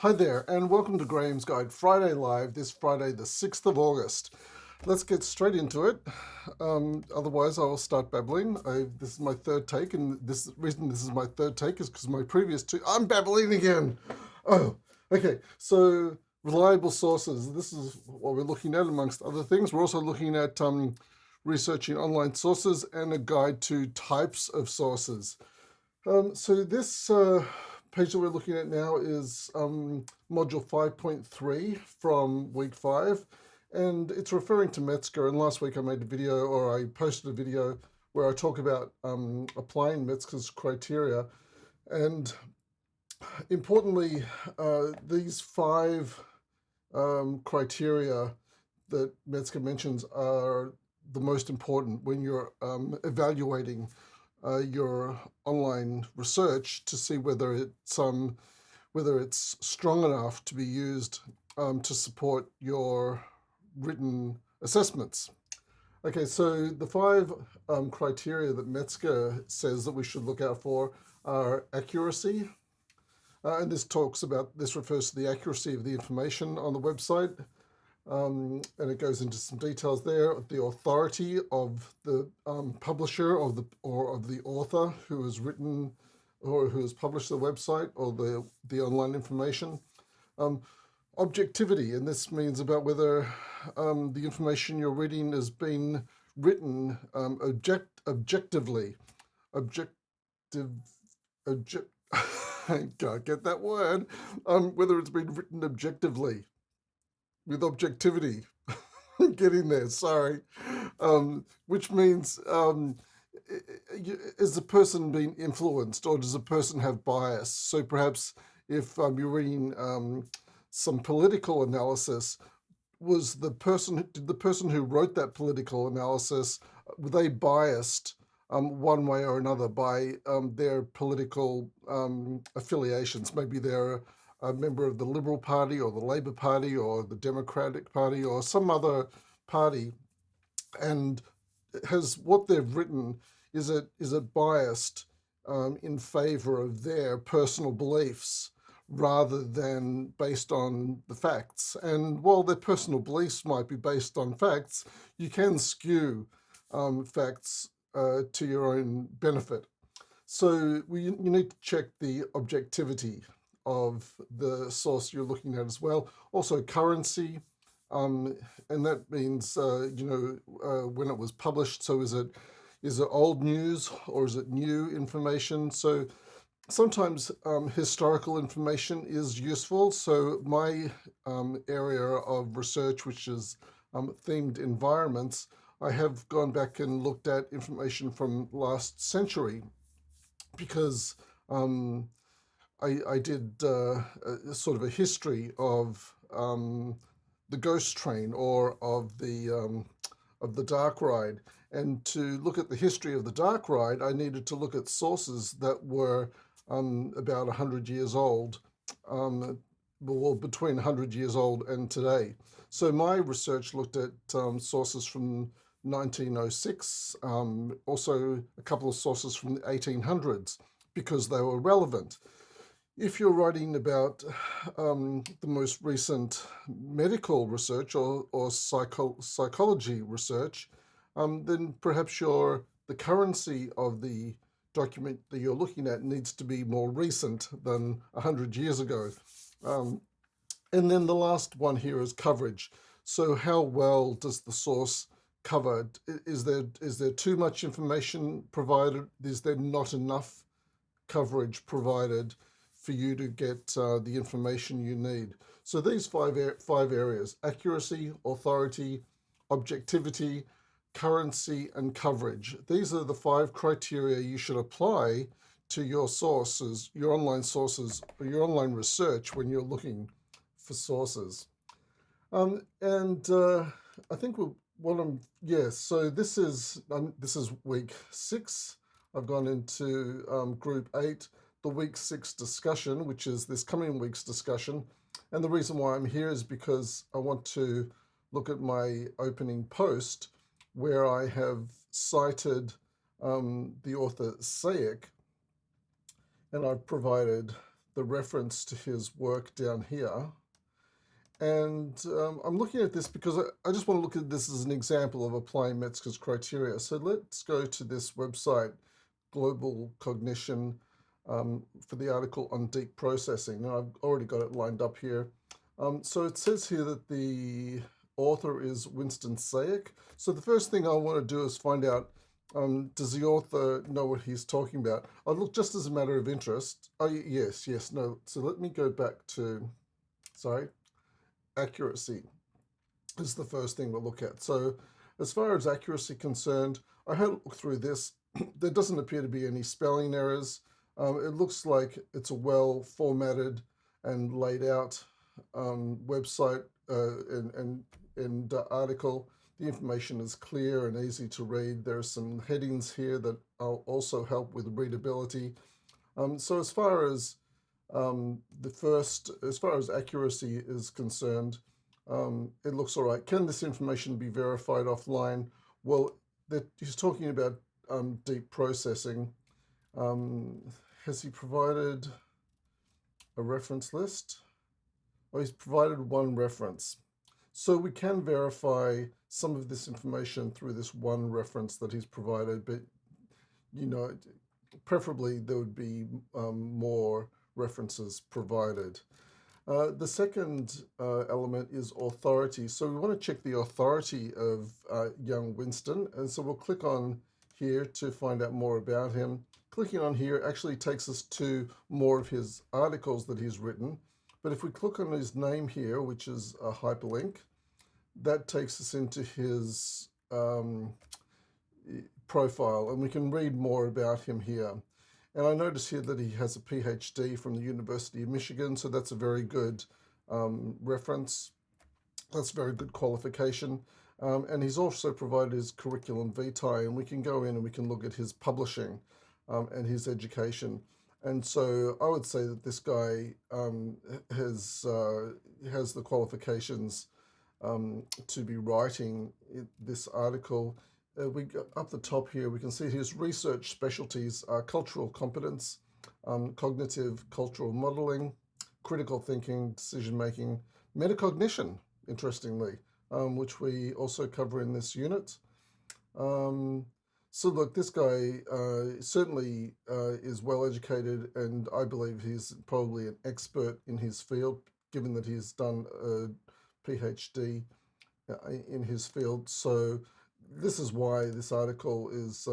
Hi there, and welcome to Graham's Guide Friday Live, this Friday, the 6th of August. Let's get straight into it. Otherwise, I will start babbling. This is my third take, and the reason this is my third take is because my previous two, I'm babbling again. Oh, okay. So, reliable sources. This is what we're looking at, amongst other things. We're also looking at researching online sources and a guide to types of sources. So this page that we're looking at now is module 5.3 from week 5, and it's referring to Metzger. And last week I made a video, or I posted a video where I talk about applying Metzger's criteria. And importantly, these 5 criteria that Metzger mentions are the most important when you're evaluating your online research to see whether it's strong enough to be used to support your written assessments. Okay, so the 5 criteria that Metzger says that we should look out for are accuracy, and this refers to the accuracy of the information on the website. And it goes into some details there. The authority of the publisher or of the author who has written or who has published the website or the online information. Objectivity, and this means about whether the information you're reading has been written objectively. I can't get that word. Whether it's been written objectively. With objectivity. Getting there, sorry. Which means, is the person being influenced, or does a person have bias? So perhaps if you're reading some political analysis, did the person who wrote that political analysis, were they biased one way or another by their political affiliations? Maybe they're a member of the Liberal Party or the Labour Party or the Democratic Party or some other party, and has what they've written, is it biased in favor of their personal beliefs rather than based on the facts? And while their personal beliefs might be based on facts, you can skew facts to your own benefit. So you need to check the objectivity of the source you're looking at as well. Also currency, and that means when it was published. So is it old news or is it new information? So sometimes historical information is useful. So my area of research, which is themed environments, I have gone back and looked at information from last century because I did sort of a history of the ghost train or of the dark ride. And to look at the history of the dark ride, I needed to look at sources that were about 100 years old, well, between 100 years old and today. So my research looked at sources from 1906, also a couple of sources from the 1800s, because they were relevant. If you're writing about the most recent medical research or psychology research, then perhaps the currency of the document that you're looking at needs to be more recent than 100 years ago. And then the last one here is coverage. So how well does the source cover? Is there too much information provided? Is there not enough coverage provided for you to get the information you need? So these five areas: accuracy, authority, objectivity, currency, and coverage. These are the 5 criteria you should apply to your sources, your online sources, or your online research when you're looking for sources. And I think so this is week 6. I've gone into group 8, the week 6 discussion, which is this coming week's discussion. And the reason why I'm here is because I want to look at my opening post where I have cited the author Sayek, and I've provided the reference to his work down here. And I'm looking at this because I just want to look at this as an example of applying Metzger's criteria. So let's go to this website, Global Cognition, for the article on deep processing. Now, I've already got it lined up here. So it says here that the author is Winston Sayek. So the first thing I want to do is find out, does the author know what he's talking about? I'll look just as a matter of interest. Oh, yes, no. So let me go back to, accuracy is the first thing we'll look at. So as far as accuracy concerned, I had a look through this. There doesn't appear to be any spelling errors. It looks like it's a well formatted and laid out website and article. The information is clear and easy to read. There are some headings here that also help with readability. So as far as as far as accuracy is concerned, it looks all right. Can this information be verified offline? Well, he's talking about deep processing. Has he provided a reference list? Well, he's provided one reference. So we can verify some of this information through this one reference that he's provided, but preferably there would be more references provided. The second element is authority. So we want to check the authority of young Winston, and so we'll click on here to find out more about him. Clicking on here actually takes us to more of his articles that he's written, but if we click on his name here, which is a hyperlink, that takes us into his profile, and we can read more about him here. And I notice here that he has a PhD from the University of Michigan, so that's a very good reference. That's a very good qualification. And he's also provided his curriculum vitae, and we can go in and we can look at his publishing and his education. And so I would say that this guy has the qualifications to be writing this article. We up the top here, we can see his research specialties are cultural competence, cognitive cultural modeling, critical thinking, decision making, metacognition, interestingly, which we also cover in this unit. So look, this guy certainly is well educated, and I believe he's probably an expert in his field, given that he's done a PhD in his field. So this is why this article is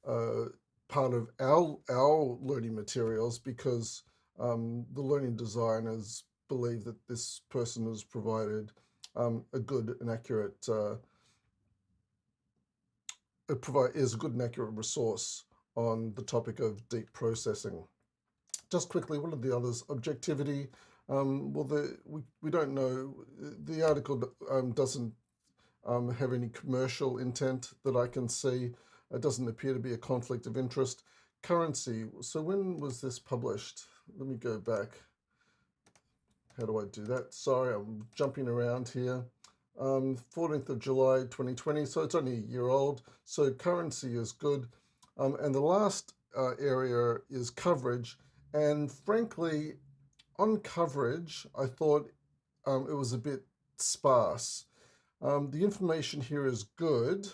part of our learning materials, because the learning designers believe that this person has provided a good and accurate is a good and accurate resource on the topic of deep processing. Just quickly, what are the others? Objectivity. Well, we don't know. The article doesn't have any commercial intent that I can see. It doesn't appear to be a conflict of interest. Currency. So when was this published? Let me go back. How do I do that? Sorry, I'm jumping around here. 14th of July 2020, so it's only a year old. So currency is good. And the last area is coverage. And frankly, on coverage, I thought it was a bit sparse. The information here is good.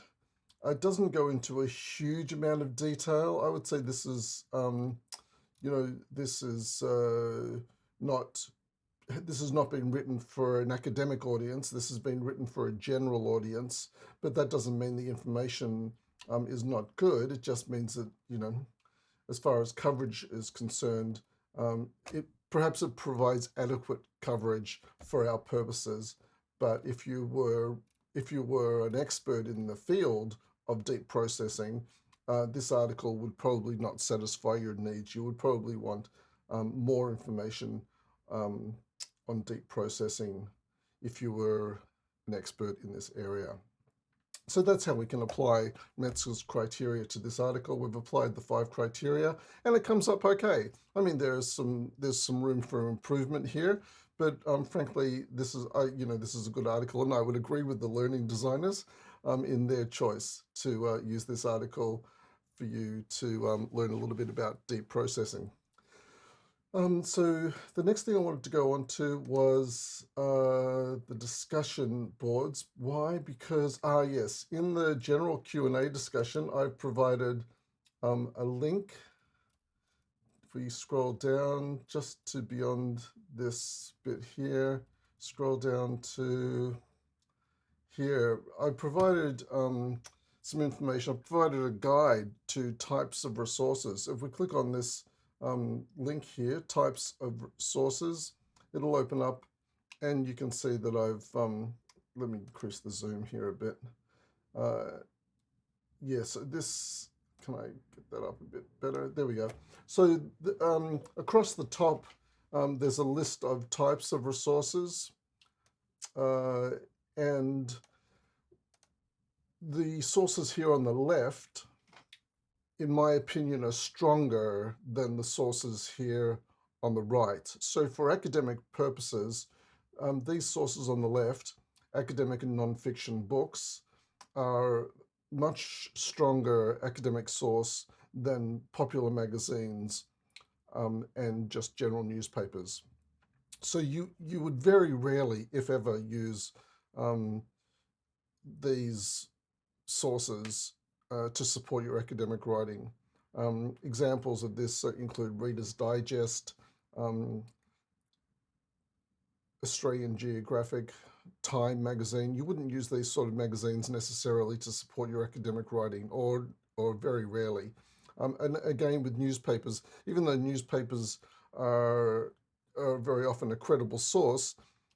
It doesn't go into a huge amount of detail. I would say this is, this is not been written for an academic audience. This has been written for a general audience, but that doesn't mean the information is not good. It just means that, as far as coverage is concerned, perhaps it provides adequate coverage for our purposes. But if you were an expert in the field of deep processing, this article would probably not satisfy your needs. You would probably want more information on deep processing if you were an expert in this area. So that's how we can apply Metzger's criteria to this article. We've applied the 5 criteria, and it comes up okay. I mean, there's some room for improvement here, but frankly, this is a good article, and I would agree with the learning designers in their choice to use this article for you to learn a little bit about deep processing. So the next thing I wanted to go on to was the discussion boards. Why? Because, yes, in the general Q&A discussion, I've provided a link. If we scroll down just to beyond this bit here, scroll down to here, I provided some information. I provided a guide to types of resources. If we click on this link here, types of sources, it'll open up and you can see that I've, let me increase the zoom here a bit. So this, can I get that up a bit better? There we go. So across the top, there's a list of types of resources. And the sources here on the left, in my opinion, are stronger than the sources here on the right. So for academic purposes, these sources on the left, academic and nonfiction books, are much stronger academic source than popular magazines and just general newspapers. So you would very rarely, if ever, use these sources to support your academic writing. Examples of this include Reader's Digest, Australian Geographic, Time magazine. You wouldn't use these sort of magazines necessarily to support your academic writing, or very rarely. And again, with newspapers, even though newspapers are very often a credible source,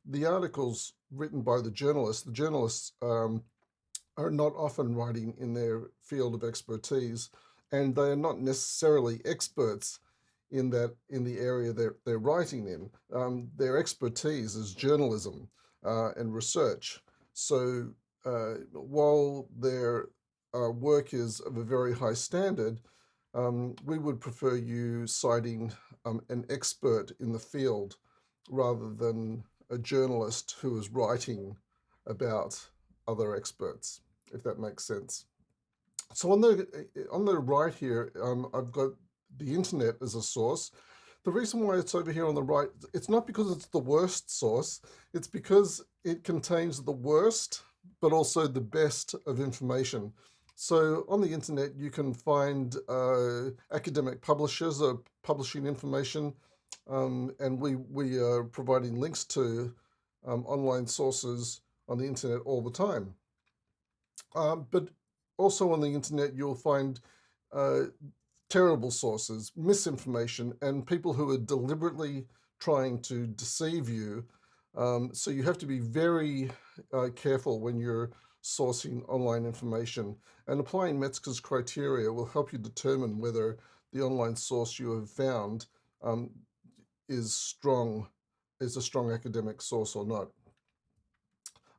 the articles written by the journalists are not often writing in their field of expertise, and they are not necessarily experts in the area they're writing in. Their expertise is journalism and research. So while their work is of a very high standard, we would prefer you citing an expert in the field rather than a journalist who is writing about other experts, if that makes sense. So on the right here, I've got the internet as a source. The reason why it's over here on the right, it's not because it's the worst source, it's because it contains the worst, but also the best of information. So on the internet, you can find academic publishers are publishing information, and we are providing links to online sources on the internet all the time. But also on the internet, you'll find terrible sources, misinformation, and people who are deliberately trying to deceive you. So you have to be very careful when you're sourcing online information. And applying Metzger's criteria will help you determine whether the online source you have found is a strong academic source or not.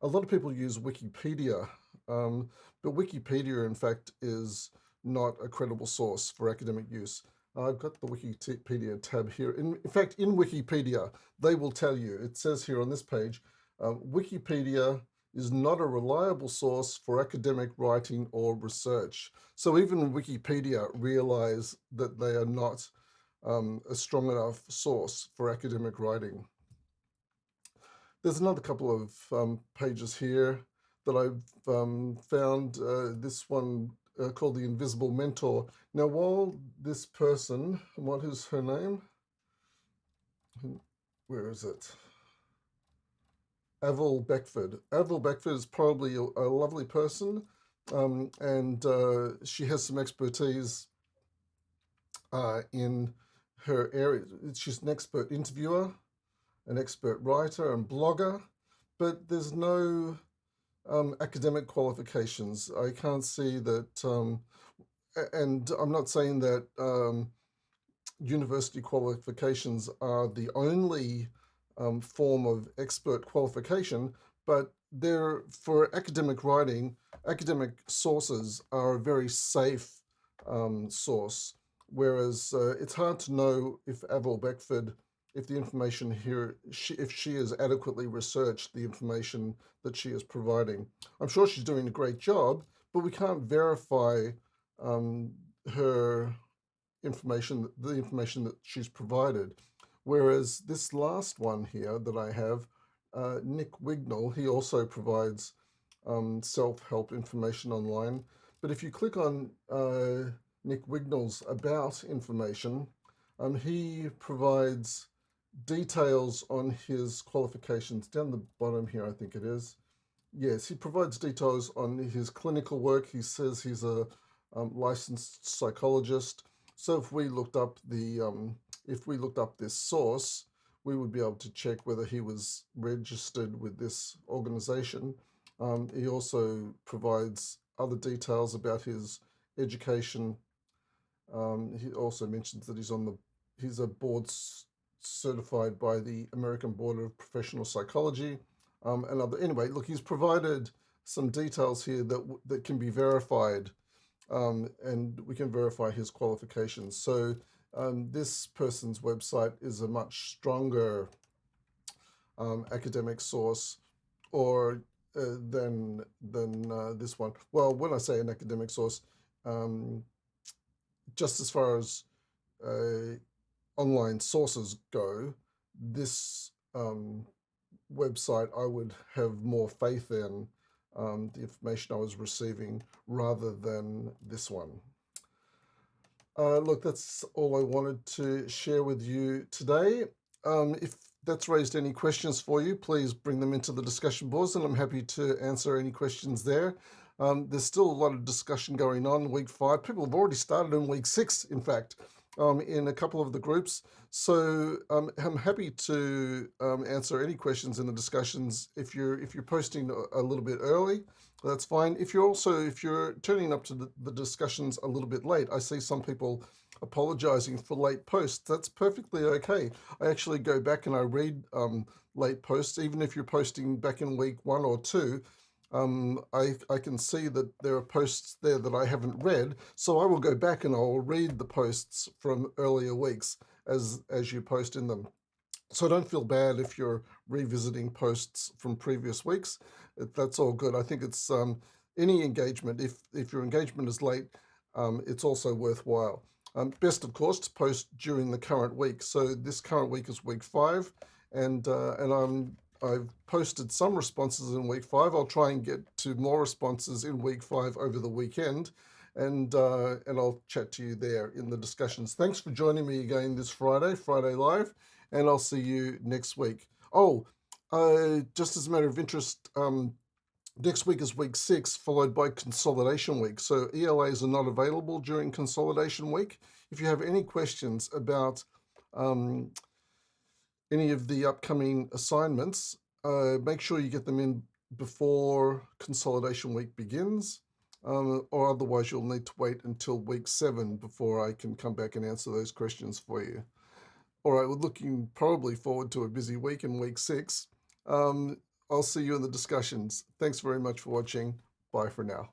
A lot of people use Wikipedia, but Wikipedia, in fact, is not a credible source for academic use. I've got the Wikipedia tab here. In fact, in Wikipedia, they will tell you, it says here on this page, Wikipedia is not a reliable source for academic writing or research. So even Wikipedia realize that they are not a strong enough source for academic writing. There's another couple of pages here that I've found. This one called The Invisible Mentor. Now, while this person, what is her name? Where is it? Avril Beckford. Avril Beckford is probably a lovely person, and she has some expertise in her area. She's an expert interviewer, an expert writer and blogger, but there's no academic qualifications. I can't see that, and I'm not saying that university qualifications are the only form of expert qualification, but they're, for academic writing, academic sources are a very safe source, whereas it's hard to know if Avril Beckford, if the information here, if she has adequately researched the information that she is providing. I'm sure she's doing a great job, but we can't verify her information, the information that she's provided. Whereas this last one here that I have, Nick Wignall, he also provides self-help information online. But if you click on Nick Wignall's about information, he provides details on his qualifications down the bottom here, I think it is. Yes, he provides details on his clinical work. He says he's a licensed psychologist. So if we looked up this source, we would be able to check whether he was registered with this organization. He also provides other details about his education. He also mentions that he's a board certified by the American Board of Professional Psychology. And other anyway, look, he's provided some details here that can be verified, and we can verify his qualifications. So this person's website is a much stronger academic source, or than this one. Well, when I say an academic source, just as far as online sources go, this website I would have more faith in the information I was receiving rather than this one. Look, that's all I wanted to share with you today. If that's raised any questions for you, please bring them into the discussion boards, and I'm happy to answer any questions there. There's still a lot of discussion going on. Week 5, people have already started in week 6, in fact, in a couple of the groups. So I'm happy to answer any questions in the discussions. If you're posting a little bit early, that's fine. If you're turning up to the discussions a little bit late, I see some people apologizing for late posts. That's perfectly okay. I actually go back and I read late posts, even if you're posting back in week 1 or 2. I can see that there are posts there that I haven't read, so I will go back and I'll read the posts from earlier weeks as you post in them. So don't feel bad if you're revisiting posts from previous weeks. That's all good. I think it's any engagement. If your engagement is late, it's also worthwhile. Best, of course, to post during the current week. So this current week is week 5, and I've posted some responses in week 5. I'll try and get to more responses in week 5 over the weekend, and I'll chat to you there in the discussions. Thanks for joining me again this Friday Live, and I'll see you next week. Oh, just as a matter of interest, next week is week 6, followed by consolidation week. So ELAs are not available during consolidation week. If you have any questions about any of the upcoming assignments, make sure you get them in before consolidation week begins, or otherwise you'll need to wait until week 7 before I can come back and answer those questions for you. All right, we're looking probably forward to a busy week in week 6. I'll see you in the discussions. Thanks very much for watching. Bye for now.